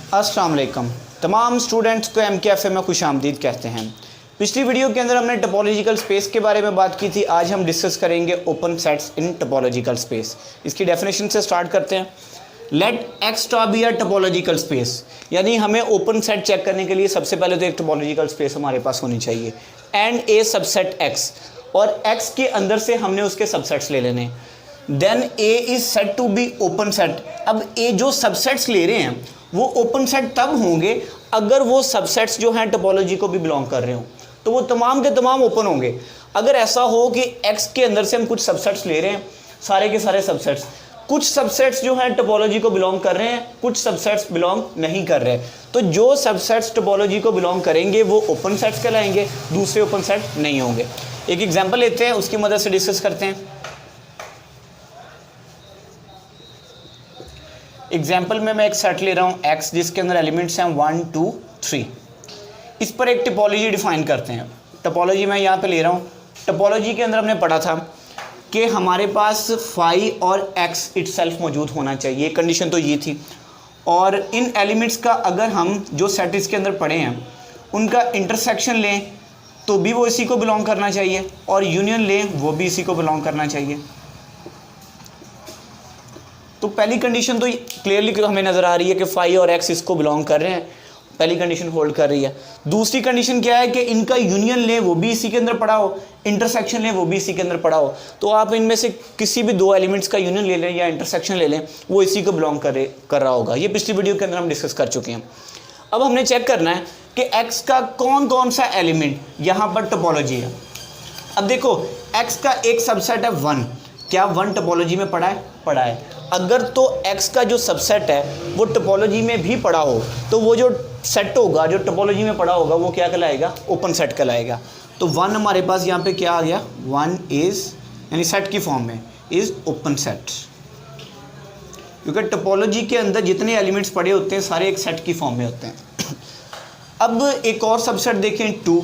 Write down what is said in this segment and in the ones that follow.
अस्सलाम वालेकुम तमाम स्टूडेंट्स को MKFA में खुश आमदीद कहते हैं। पिछली वीडियो के अंदर हमने टोपोलॉजिकल स्पेस के बारे में बात की थी। आज हम डिस्कस करेंगे open sets in topological space. इसकी डेफिनेशन से स्टार्ट करते हैं। Let X star be a topological space, यानी हमें ओपन सेट चेक करने के लिए सबसे पहले तो एक टोपोलॉजिकल स्पेस हमारे पास होनी चाहिए एंड ए सबसेट एक्स, और एक्स के अंदर से हमने उसके सबसेट्स ले लेने। Then A is set to be open set. अब ए जो सबसेट्स ले रहे हैं वो ओपन सेट तब होंगे अगर वो सबसेट्स जो हैं टोपोलॉजी को भी बिलोंग कर रहे हो, तो वो तमाम के तमाम ओपन होंगे। अगर ऐसा हो कि एक्स के अंदर से हम कुछ सबसेट्स ले रहे हैं, सारे के सारे सबसेट्स, कुछ सबसेट्स जो हैं टोपोलॉजी को बिलोंग कर रहे हैं, कुछ सबसेट्स बिलोंग नहीं कर रहे, तो जो सबसेट्स टोपोलॉजी को बिलोंग करेंगे वो ओपन सेट्स कहलाएंगे, दूसरे ओपन सेट नहीं होंगे। एक एग्जांपल लेते हैं, उसकी मदद से डिस्कस करते हैं। एग्जाम्पल में मैं एक सेट ले रहा हूँ एक्स, जिसके अंदर एलिमेंट्स हैं 1 2 3। इस पर एक टोपोलॉजी डिफाइन करते हैं। टोपोलॉजी मैं यहाँ पे ले रहा हूँ। टोपोलॉजी के अंदर हमने पढ़ा था कि हमारे पास फाई और एक्स इटसेल्फ मौजूद होना चाहिए, कंडीशन तो ये थी। और इन एलिमेंट्स का अगर हम जो सेट इसके अंदर पढ़े हैं उनका इंटरसेक्शन लें तो भी वो इसी को बिलोंग करना चाहिए, और यूनियन लें वो भी इसी को बिलोंग करना चाहिए। तो पहली कंडीशन तो क्लियरली हमें नज़र आ रही है कि फाई और एक्स इसको बिलोंग कर रहे हैं, पहली कंडीशन होल्ड कर रही है। दूसरी कंडीशन क्या है कि इनका यूनियन लें वो भी इसी के अंदर पड़ा हो, इंटरसेक्शन लें वो भी इसी के अंदर पड़ा हो। तो आप इनमें से किसी भी दो एलिमेंट्स का यूनियन ले लें या इंटरसेक्शन ले लें, वो इसी को बिलोंग कर रहा होगा। ये पिछली वीडियो के अंदर हम डिस्कस कर चुके हैं। अब हमने चेक करना है कि एक्स का कौन कौन सा एलिमेंट यहाँ पर टोपोलॉजी है। अब देखो, एक्स का एक सबसेट है 1। क्या 1 टोपोलॉजी में पड़ा है? पड़ा है। अगर तो x का जो सबसेट है वो टोपोलॉजी में भी पड़ा हो तो वो जो सेट होगा, जो टोपोलॉजी में पड़ा होगा, वो क्या कहलाएगा? ओपन सेट कहलाएगा। तो 1 हमारे पास यहाँ पे क्या आ गया? 1 इज़, यानी सेट की फॉर्म में, इज़ ओपन सेट, क्योंकि टोपोलॉजी के अंदर जितने एलिमेंट्स पड़े होते हैं सारे एक सेट की फॉर्म में होते हैं। अब एक और सबसेट देखें 2।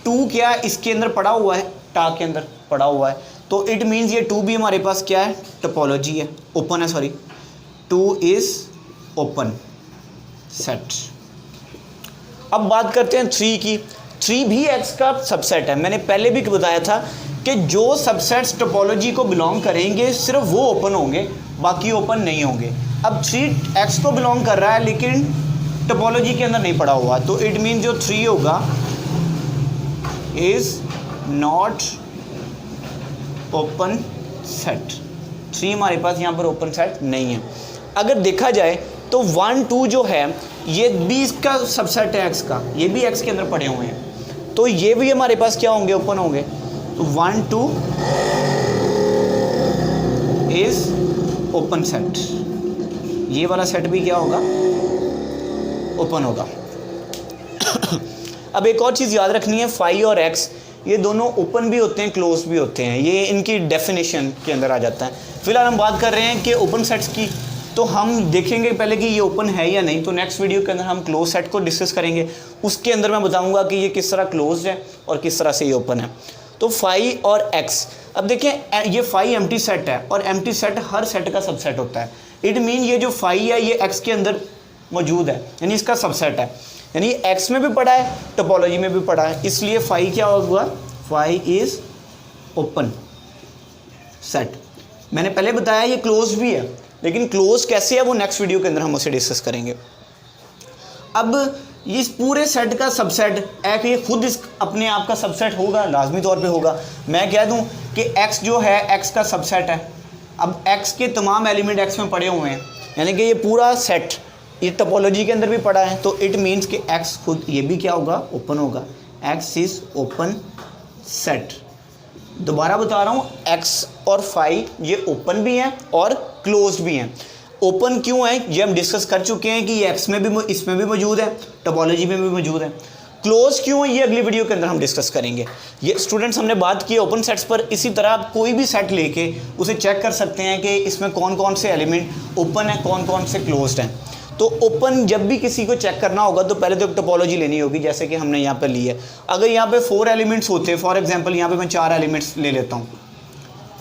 2 क्या इसके अंदर पड़ा हुआ है? टा के अंदर पड़ा हुआ है, तो इट मीन्स ये 2 भी हमारे पास क्या है? टोपोलॉजी है, ओपन है, सॉरी। 2 is open set. अब बात करते हैं 3 की। 3 भी एक्स का सबसेट है। मैंने पहले भी बताया था कि जो सबसेट्स टोपोलॉजी को बिलोंग करेंगे सिर्फ वो ओपन होंगे, बाकी ओपन नहीं होंगे। अब 3 एक्स को बिलोंग कर रहा है लेकिन टोपोलॉजी के अंदर नहीं पड़ा हुआ, तो इट मीन्स जो 3 होगा इज़ नॉट ओपन सेट। 3 हमारे पास यहाँ पर ओपन सेट नहीं है। अगर देखा जाए तो 1 2 जो है ये भी इसका सबसेट है एक्स का, ये भी एक्स के अंदर पड़े हुए हैं, तो ये भी हमारे पास क्या होंगे? ओपन होंगे। तो 1 2 इज ओपन सेट। ये वाला सेट भी क्या होगा? ओपन होगा। अब एक और चीज़ याद रखनी है, फाई और एक्स ये दोनों ओपन भी होते हैं, क्लोज भी होते हैं। ये इनकी डेफिनेशन के अंदर आ जाता है। फिलहाल हम बात कर रहे हैं कि ओपन सेट्स की, तो हम देखेंगे पहले कि ये ओपन है या नहीं। तो नेक्स्ट वीडियो के अंदर हम क्लोज सेट को डिस्कस करेंगे। उसके अंदर मैं बताऊंगा कि ये किस तरह क्लोज है और किस तरह से ये ओपन है। तो फाई और एक्स, अब देखें ये फाई एम्प्टी सेट है और एम्प्टी सेट हर सेट का सबसेट होता है। इट मीन ये जो फाई है ये एक्स के अंदर मौजूद है, यानी इसका सबसेट है, यानी एक्स में भी पड़ा है, टोपोलॉजी में भी पड़ा है, इसलिए फाई क्या होगा? Phi is open set. मैंने पहले बताया ये क्लोज भी है, लेकिन क्लोज कैसे है वो नेक्स्ट वीडियो के अंदर हम उसे डिस्कस करेंगे। अब इस पूरे सेट का सबसेट एक ये खुद इस अपने आप का सबसेट होगा, लाजमी तौर पे होगा। मैं कह दूं कि x जो है x का सबसेट है। अब x के तमाम एलिमेंट x में पड़े हुए हैं, यानी कि ये पूरा सेट ये टोपोलॉजी के अंदर भी पड़ा है, तो इट मीन्स कि x खुद ये भी क्या होगा? ओपन होगा। x is open set. दोबारा बता रहा हूँ, x और फाई ये ओपन भी हैं और क्लोज भी हैं। ओपन क्यों है ये हम डिस्कस कर चुके हैं कि ये x में भी, इसमें भी मौजूद है, टोपोलॉजी में भी मौजूद है। क्लोज क्यों है ये अगली वीडियो के अंदर हम डिस्कस करेंगे। ये स्टूडेंट्स हमने बात की ओपन सेट्स पर। इसी तरह आप कोई भी सेट लेके उसे चेक कर सकते हैं कि इसमें कौन कौन से एलिमेंट ओपन है, कौन कौन से क्लोज्ड हैं। तो ओपन जब भी किसी को चेक करना होगा तो पहले तो एक टोपोलॉजी लेनी होगी, जैसे कि हमने यहाँ पे ली है। अगर यहाँ पे 4 एलिमेंट्स होते हैं, फॉर एग्जांपल यहाँ पे मैं 4 एलिमेंट्स ले लेता हूँ,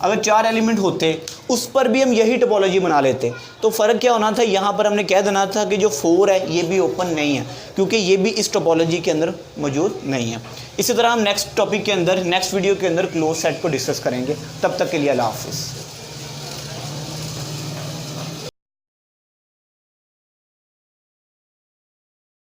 अगर 4 एलिमेंट होते उस पर भी हम यही टोपोलॉजी बना लेते, तो फ़र्क क्या होना था, यहाँ पर हमने कह देना था कि जो 4 है ये भी ओपन नहीं है, क्योंकि ये भी इस टोपोलॉजी के अंदर मौजूद नहीं है। इसी तरह हम नेक्स्ट टॉपिक के अंदर, नेक्स्ट वीडियो के अंदर क्लोज सेट को डिस्कस करेंगे। तब तक के लिए अल्लाह हाफिज़।